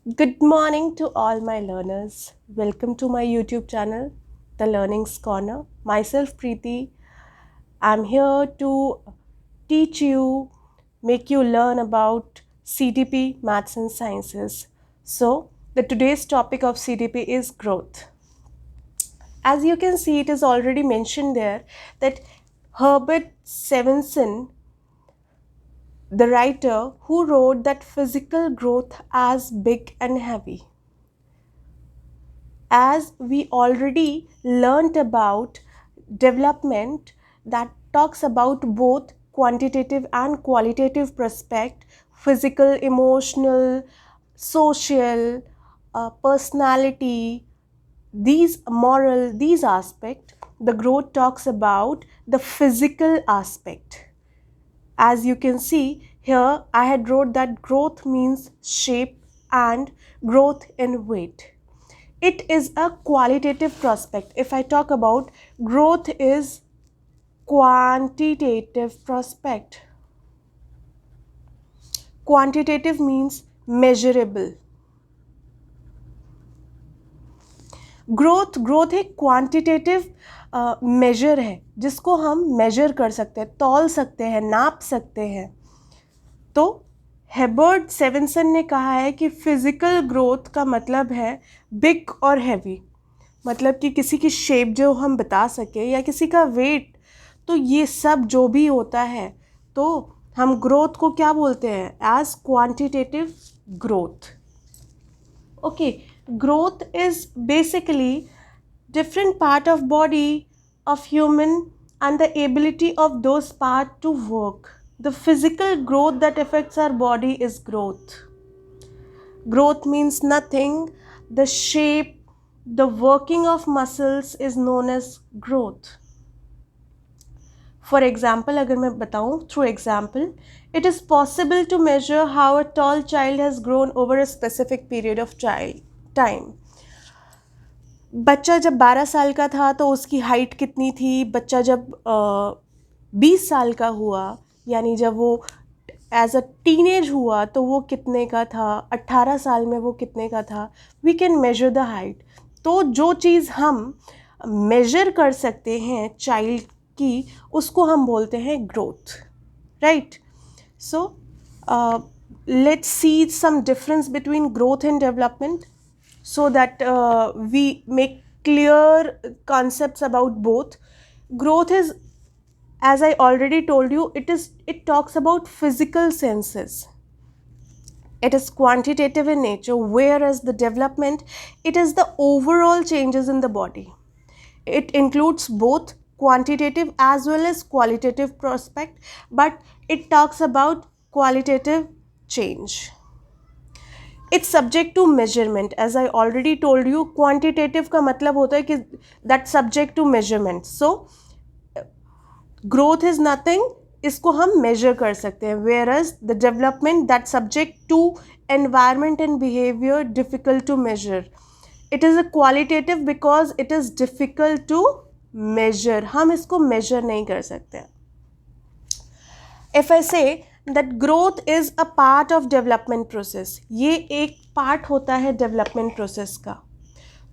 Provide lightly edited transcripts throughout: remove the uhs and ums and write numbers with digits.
Good morning to all my learners. Welcome to my YouTube channel, The Learning's Corner. Myself, Preeti. I'm here to teach you, make you learn about CDP, Maths and Sciences. So, the today's topic of CDP is growth. As you can see, it is already mentioned there that Herbert Stevenson, the writer who wrote that physical growth as big and heavy, as we already learnt about development that talks about both quantitative and qualitative prospect, physical, emotional, social, personality, these moral, these aspect. The growth talks about the physical aspect. As you can see here, I had wrote that growth means shape and growth in weight. It is a qualitative prospect. If I talk about growth is quantitative prospect. Quantitative means measurable. Growth एक quantitative major है जिसको हम major कर सकते हैं, तौल सकते हैं, नाप सकते हैं. तो हेबर्ट सेवेंसन ने कहा है कि फिजिकल ग्रोथ का मतलब है बिग और हैवी, मतलब कि किसी की शेप जो हम बता सके या किसी का वेट. तो ये सब जो भी होता है तो हम ग्रोथ को क्या बोलते हैं? As quantitative growth. Okay, growth is basically different part of body of human and the ability of those part to work. The physical growth that affects our body is growth. Growth means nothing. The shape, the working of muscles is known as growth. For example, अगर मैं बताऊँ through example, it is possible to measure how a tall child has grown over a specific period of time. बच्चा जब 12 साल का था तो उसकी हाइट कितनी थी, बच्चा जब 20 साल का हुआ यानी जब वो एज अ टीनेज हुआ तो वो कितने का था, 18 साल में वो कितने का था. We can measure the height. तो जो चीज़ हम मेजर कर सकते हैं चाइल्ड की, उसको हम बोलते हैं growth, right. So let's see some difference between growth and development so that we make clear concepts about both. Growth is, as I already told you, it talks about physical senses. It is quantitative in nature, whereas the development, it is the overall changes in the body. It includes both quantitative as well as qualitative prospect, but it talks about qualitative change. It's subject to measurement. As I already told you, quantitative का मतलब होता है कि that subject to measurement. So growth is nothing, इसको हम measure कर सकते हैं, whereas the development that subject to environment and behavior difficult to measure. It is a qualitative because it is difficult to measure. हम इसको measure नहीं कर सकते. If I say that growth is a part of development process, ये एक part होता है development process का,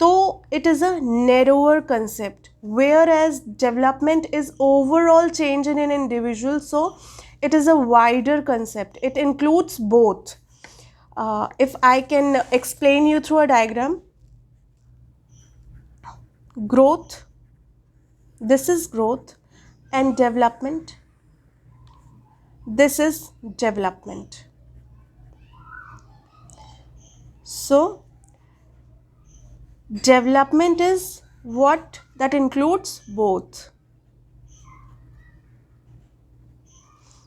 तो it is a narrower concept, whereas development is overall change in an individual, so it is a wider concept. It includes both. If I can explain you through a diagram, growth, this is growth, and development, this is development. So development is what that includes both.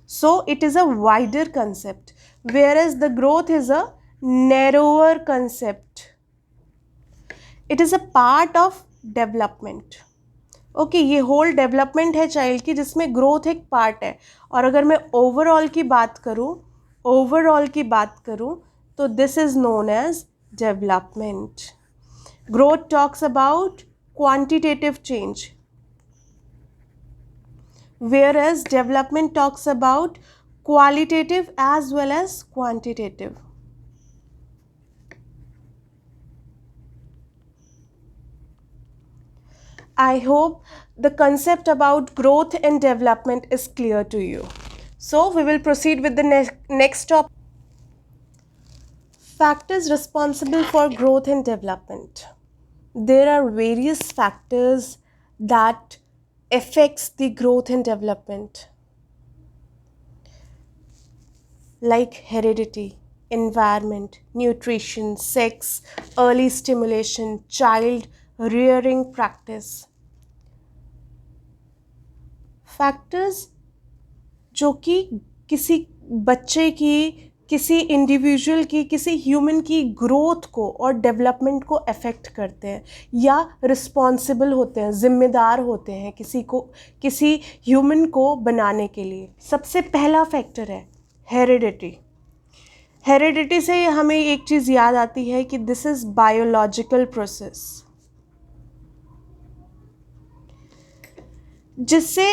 So it is a wider concept, whereas the growth is a narrower concept. It is a part of development. Okay, ये whole development है child की जिसमें growth एक part है. और अगर मैं overall की बात करूँ तो this is known as development. Growth talks about quantitative change, whereas development talks about qualitative as well as quantitative. I hope the concept about growth and development is clear to you. So we will proceed with the next topic. Factors responsible for growth and development. There are various factors that affects the growth and development, like heredity, environment, nutrition, sex, early stimulation, child rearing practice. Factors जो कि किसी बच्चे की, किसी individual की, किसी human की growth को और डेवलपमेंट को अफेक्ट करते हैं या रिस्पॉन्सिबल होते हैं, ज़िम्मेदार होते हैं किसी को, किसी ह्यूमन को बनाने के लिए. सबसे पहला फैक्टर है हेरिडिटी. हेरिडिटी से हमें एक चीज़ याद आती है कि दिस इज़ बायोलॉजिकल प्रोसेस, जिससे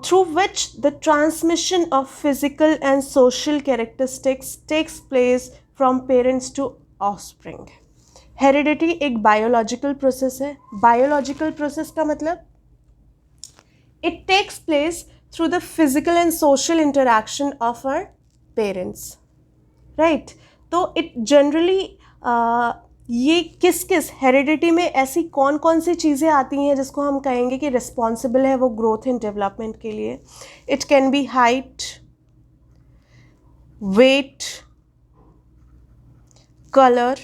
through which the transmission of physical and social characteristics takes place from parents to offspring. Heredity एक बायोलॉजिकल प्रोसेस है. बायोलॉजिकल प्रोसेस का मतलब it takes place through the physical and social interaction of our parents, right. तो it generally ये किस heredity में ऐसी कौन कौन सी चीज़ें आती हैं जिसको हम कहेंगे कि रिस्पॉन्सिबल है वो ग्रोथ एंड डेवलपमेंट के लिए. It can be height, weight, colour,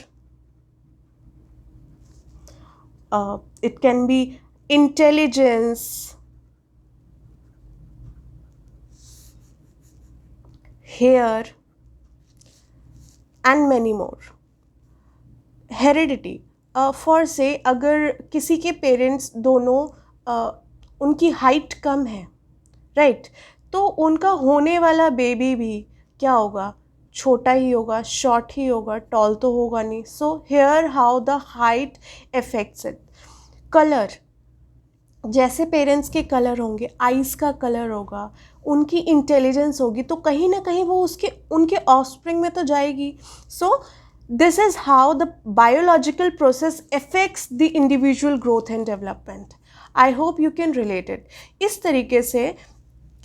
it can be intelligence, hair and many more. Heredity for से अगर किसी के पेरेंट्स दोनों उनकी हाइट कम है, राइट, तो उनका होने वाला बेबी भी क्या होगा, छोटा ही होगा, शॉर्ट ही होगा, टॉल तो होगा नहीं. So here how the height affects it. Colour, जैसे पेरेंट्स के कलर होंगे, आइज़ का कलर होगा, उनकी इंटेलिजेंस होगी, तो कहीं ना कहीं वो उनके ऑफस्प्रिंग में तो जाएगी. सो this is how the biological process affects the individual growth and development. I hope you can relate it. इस तरीके से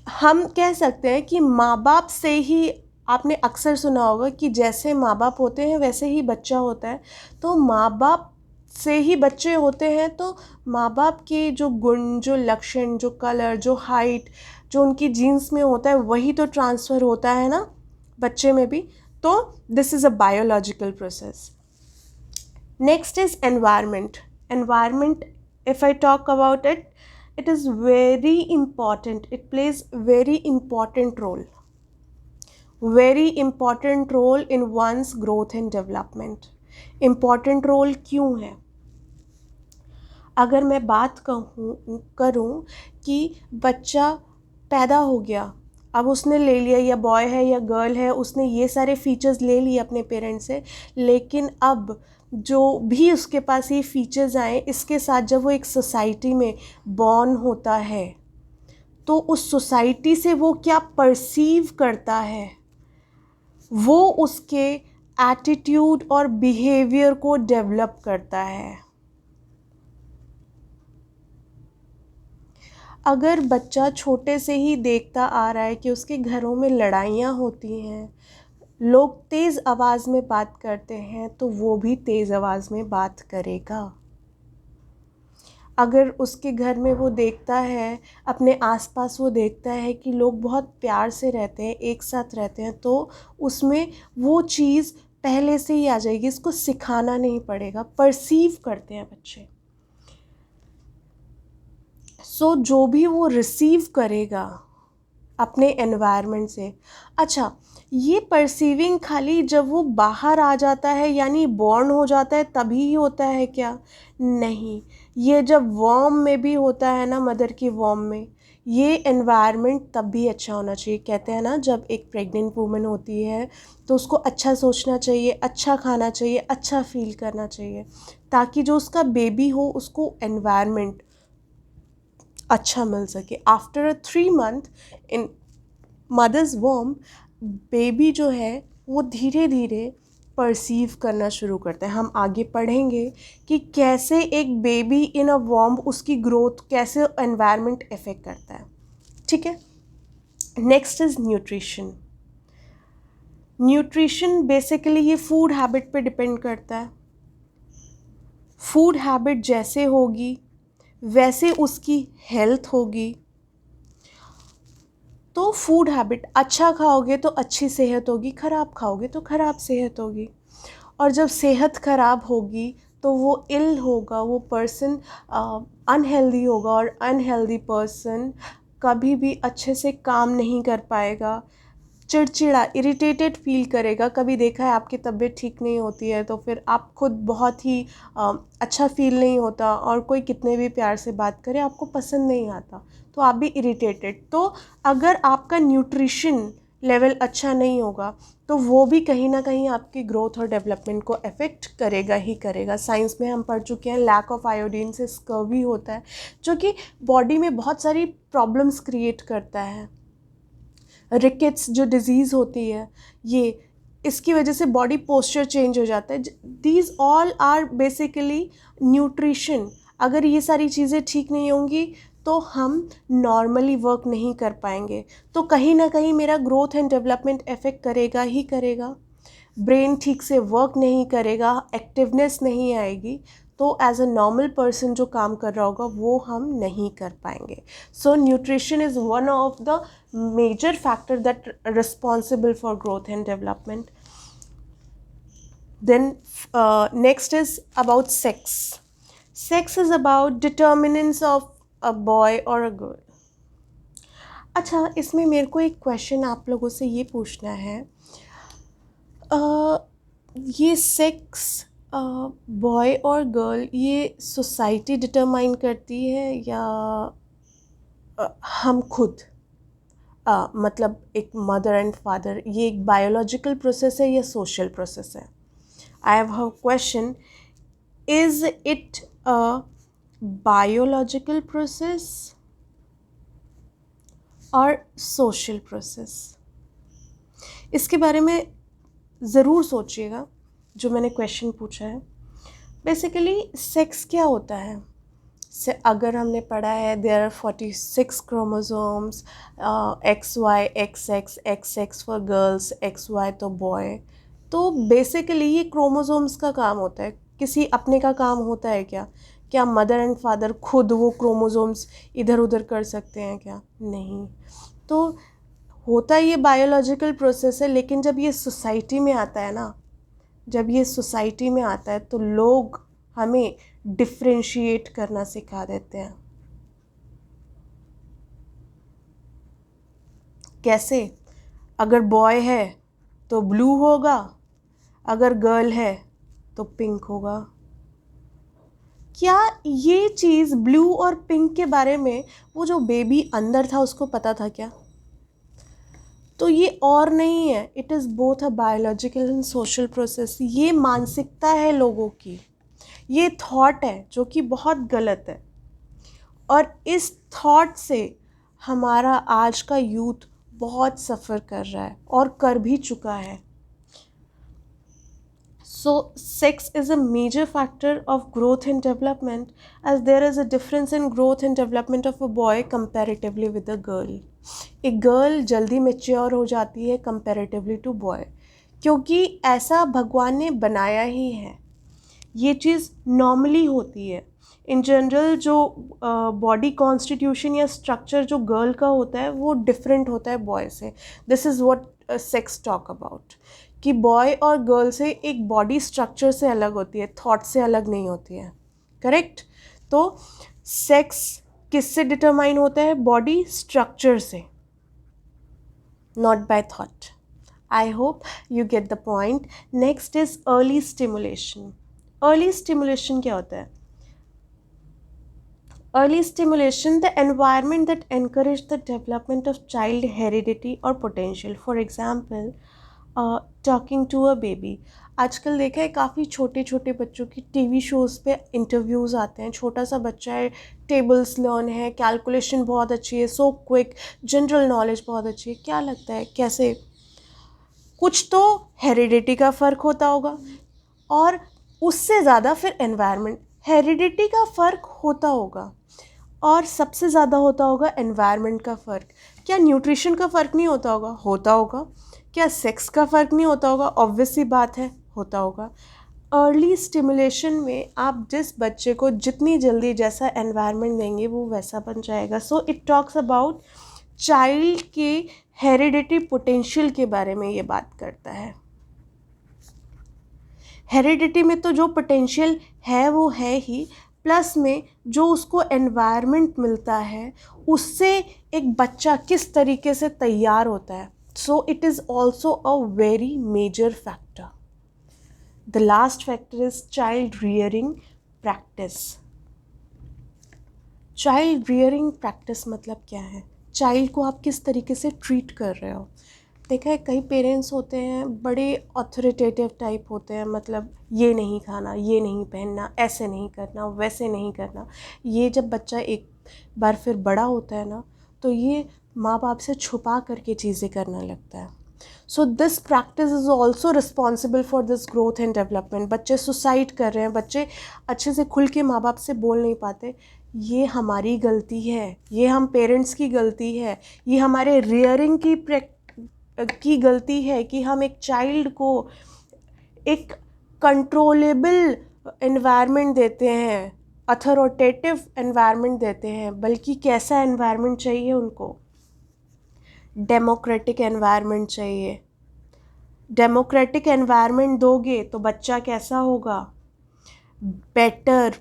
हम कह सकते हैं कि माँ बाप से ही, आपने अक्सर सुना होगा कि जैसे माँ बाप होते हैं वैसे ही बच्चा होता है. तो माँ बाप से ही बच्चे होते हैं, तो माँ बाप के जो गुण, जो लक्षण, जो कलर, जो हाइट, जो उनकी जीन्स में होता है वही तो ट्रांसफ़र होता है ना बच्चे में भी. तो this is a biological process. Next is environment. Environment, if I talk about it, it is very important. It plays very important role. Very important role in one's growth and development. Important role क्यों है? अगर मैं बात करूँ कि बच्चा पैदा हो गया, अब उसने ले लिया, या बॉय है या गर्ल है, उसने ये सारे फीचर्स ले लिए अपने पेरेंट्स से, लेकिन अब जो भी उसके पास ये फीचर्स आए, इसके साथ जब वो एक सोसाइटी में बॉर्न होता है तो उस सोसाइटी से वो क्या परसीव करता है, वो उसके एटीट्यूड और बिहेवियर को डेवलप करता है. अगर बच्चा छोटे से ही देखता आ रहा है कि उसके घरों में लड़ाइयाँ होती हैं, लोग तेज़ आवाज़ में बात करते हैं, तो वो भी तेज़ आवाज़ में बात करेगा. अगर उसके घर में वो देखता है, अपने आसपास वो देखता है कि लोग बहुत प्यार से रहते हैं, एक साथ रहते हैं, तो उसमें वो चीज़ पहले से ही आ जाएगी. इसको सिखाना नहीं पड़ेगा, परसीव करते हैं बच्चे. सो जो भी वो रिसीव करेगा अपने एनवायरनमेंट से. अच्छा, ये परसीविंग खाली जब वो बाहर आ जाता है यानी बॉर्न हो जाता है तभी ही होता है क्या? नहीं, ये जब वॉर्म में भी होता है ना, मदर की वॉर्म में, ये एनवायरनमेंट तब भी अच्छा होना चाहिए. कहते हैं ना, जब एक प्रेग्नेंट वूमन होती है तो उसको अच्छा सोचना चाहिए, अच्छा खाना चाहिए, अच्छा फील करना चाहिए, ताकि जो उसका बेबी हो उसको एनवायरनमेंट अच्छा मिल सके. आफ्टर 3 month इन मदर्स वॉर्म, बेबी जो है वो धीरे धीरे परसीव करना शुरू करता है। हम आगे पढ़ेंगे कि कैसे एक बेबी इन अ वॉम्ब उसकी ग्रोथ कैसे एनवायरनमेंट इफेक्ट करता है। ठीक है, next is nutrition. Nutrition basically ये फूड हैबिट पे डिपेंड करता है। फूड हैबिट जैसे होगी वैसे उसकी हेल्थ होगी। तो फूड हैबिट अच्छा खाओगे तो अच्छी सेहत होगी, ख़राब खाओगे तो ख़राब सेहत होगी। और जब सेहत ख़राब होगी तो वो इल होगा, वो पर्सन अनहेल्दी होगा, और अनहेल्दी पर्सन कभी भी अच्छे से काम नहीं कर पाएगा, चिड़चिड़ा इरिटेटेड फील करेगा। कभी देखा है आपकी तबीयत ठीक नहीं होती है तो फिर आप खुद बहुत ही अच्छा फील नहीं होता, और कोई कितने भी प्यार से बात करे आपको पसंद नहीं आता, तो आप भी इरिटेटेड। तो अगर आपका न्यूट्रिशन लेवल अच्छा नहीं होगा तो वो भी कहीं ना कहीं आपकी ग्रोथ और डेवलपमेंट को अफेक्ट करेगा ही करेगा। साइंस में हम पढ़ चुके हैं लैक ऑफ आयोडीन से स्कर्वी होता है, जो कि बॉडी में बहुत सारी प्रॉब्लम्स क्रिएट करता है। रिकेट्स जो डिजीज़ होती है, ये इसकी वजह से बॉडी पोस्चर चेंज हो जाता है। These all are basically nutrition. अगर ये सारी चीज़ें ठीक नहीं होंगी तो हम नॉर्मली वर्क नहीं कर पाएंगे, तो कहीं ना कहीं मेरा ग्रोथ एंड डेवलपमेंट इफेक्ट करेगा ही करेगा। ब्रेन ठीक से वर्क नहीं करेगा, एक्टिवनेस नहीं आएगी, तो एज अ नॉर्मल पर्सन जो काम कर रहा होगा वो हम नहीं कर पाएंगे। So nutrition is one of the major factor that responsible for growth and development. Then next is about sex. Sex is about determinants of a boy और अ गर्ल। अच्छा, इसमें मेरे को एक क्वेश्चन आप लोगों से ये पूछना है, ये सेक्स बॉय और गर्ल ये सोसाइटी डिटरमाइन करती है या हम खुद, मतलब एक मदर एंड फादर, ये एक बायोलॉजिकल प्रोसेस है या सोशल प्रोसेस है? I have a question, is it a biological process और सोशल प्रोसेस? इसके बारे में ज़रूर सोचिएगा जो मैंने क्वेश्चन पूछा है। बेसिकली सेक्स क्या होता है? से अगर हमने पढ़ा है there are 46 chromosomes, XY XX, XX for girls, XY तो बॉय। तो बेसिकली ये क्रोमोसोम्स का काम होता है, किसी अपने का काम होता है क्या? क्या मदर एंड फादर खुद वो क्रोमोसोम्स इधर उधर कर सकते हैं क्या? नहीं। तो होता ये बायोलॉजिकल प्रोसेस है, लेकिन जब ये सोसाइटी में आता है ना, जब ये सोसाइटी में आता है तो लोग हमें डिफ्रेंशिएट करना सिखा देते हैं। कैसे? अगर बॉय है तो ब्लू होगा, अगर गर्ल है तो पिंक होगा। क्या ये चीज़ ब्लू और पिंक के बारे में वो जो बेबी अंदर था उसको पता था क्या? तो ये और नहीं है, it is both a biological and social process. ये मानसिकता है लोगों की, ये थॉट है जो कि बहुत गलत है, और इस थॉट से हमारा आज का यूथ बहुत सफ़र कर रहा है और कर भी चुका है। So sex is a major factor of growth and development, as there is a difference in growth and development of a boy comparatively with a girl. एक गर्ल जल्दी मैच्योर हो जाती है comparatively to boy, क्योंकि ऐसा भगवान ने बनाया ही है। ये चीज़ नॉर्मली होती है। इन जनरल जो बॉडी कॉन्स्टिट्यूशन या स्ट्रक्चर जो गर्ल का होता है वो डिफरेंट होता है बॉय से। This is what sex talk about, कि बॉय और गर्ल से एक बॉडी स्ट्रक्चर से अलग होती है, थॉट से अलग नहीं होती है। करेक्ट? तो सेक्स किससे डिटरमाइन होता है? बॉडी स्ट्रक्चर से, not by thought. I hope you get the point. Next is early stimulation. Early stimulation क्या होता है? Early stimulation, the environment that encourage the development of child heredity or potential. For example, talking to a baby. आजकल देखा है काफ़ी छोटे छोटे बच्चों की टीवी शोज़ पे इंटरव्यूज़ आते हैं। छोटा सा बच्चा है, टेबल्स लर्न है, कैलकुलेशन बहुत अच्छी है, सो क्विक, जनरल नॉलेज बहुत अच्छी है। क्या लगता है कैसे कुछ तो हेरिडिटी का फ़र्क होता होगा, और उससे ज़्यादा फिर एनवायरनमेंट। हेरिडिटी का फ़र्क होता होगा और सबसे ज़्यादा होता होगा एनवायरनमेंट का फ़र्क। क्या न्यूट्रिशन का फ़र्क नहीं होता होगा? होता होगा। क्या सेक्स का फ़र्क नहीं होता होगा? ऑब्वियस सी बात है, होता होगा। अर्ली स्टिमुलेशन में आप जिस बच्चे को जितनी जल्दी जैसा एनवायरनमेंट देंगे वो वैसा बन जाएगा। So it talks about child के हेरिडिटी पोटेंशियल के बारे में ये बात करता है। हेरिडिटी में तो जो पोटेंशियल है वो है ही, प्लस में जो उसको एनवायरनमेंट मिलता है उससे एक बच्चा किस तरीके से तैयार होता है। So it is also a very major factor. The last factor is child rearing practice. Child rearing practice मतलब क्या है? चाइल्ड को आप किस तरीके से ट्रीट कर रहे हो। देखा है कई पेरेंट्स होते हैं बड़े ऑथोरिटेटिव टाइप होते हैं, मतलब ये नहीं खाना, ये नहीं पहनना, ऐसे नहीं करना, वैसे नहीं करना। ये जब बच्चा एक बार फिर बड़ा होता है ना, तो ये माँ बाप से छुपा करके चीज़ें करने लगता है। So this practice is also responsible for this growth and development. बच्चे सुसाइड कर रहे हैं, बच्चे अच्छे से खुल के माँ बाप से बोल नहीं पाते, ये हमारी गलती है, ये हम पेरेंट्स की गलती है, ये हमारे रियरिंग की गलती है कि हम एक चाइल्ड को एक कंट्रोलेबल एनवायरनमेंट देते हैं, अथॉरिटेटिव एनवायरनमेंट देते हैं। बल्कि कैसा एनवायरनमेंट चाहिए उनको? डेमोक्रेटिक एनवायरनमेंट चाहिए। डेमोक्रेटिक एनवायरनमेंट दोगे तो बच्चा कैसा होगा? बेटर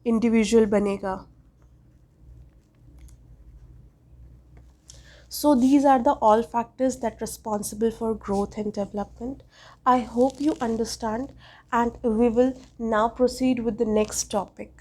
इंडिविजुअल बनेगा। So these are the all factors that responsible for growth and development. I hope you understand, and we will now proceed with the next topic.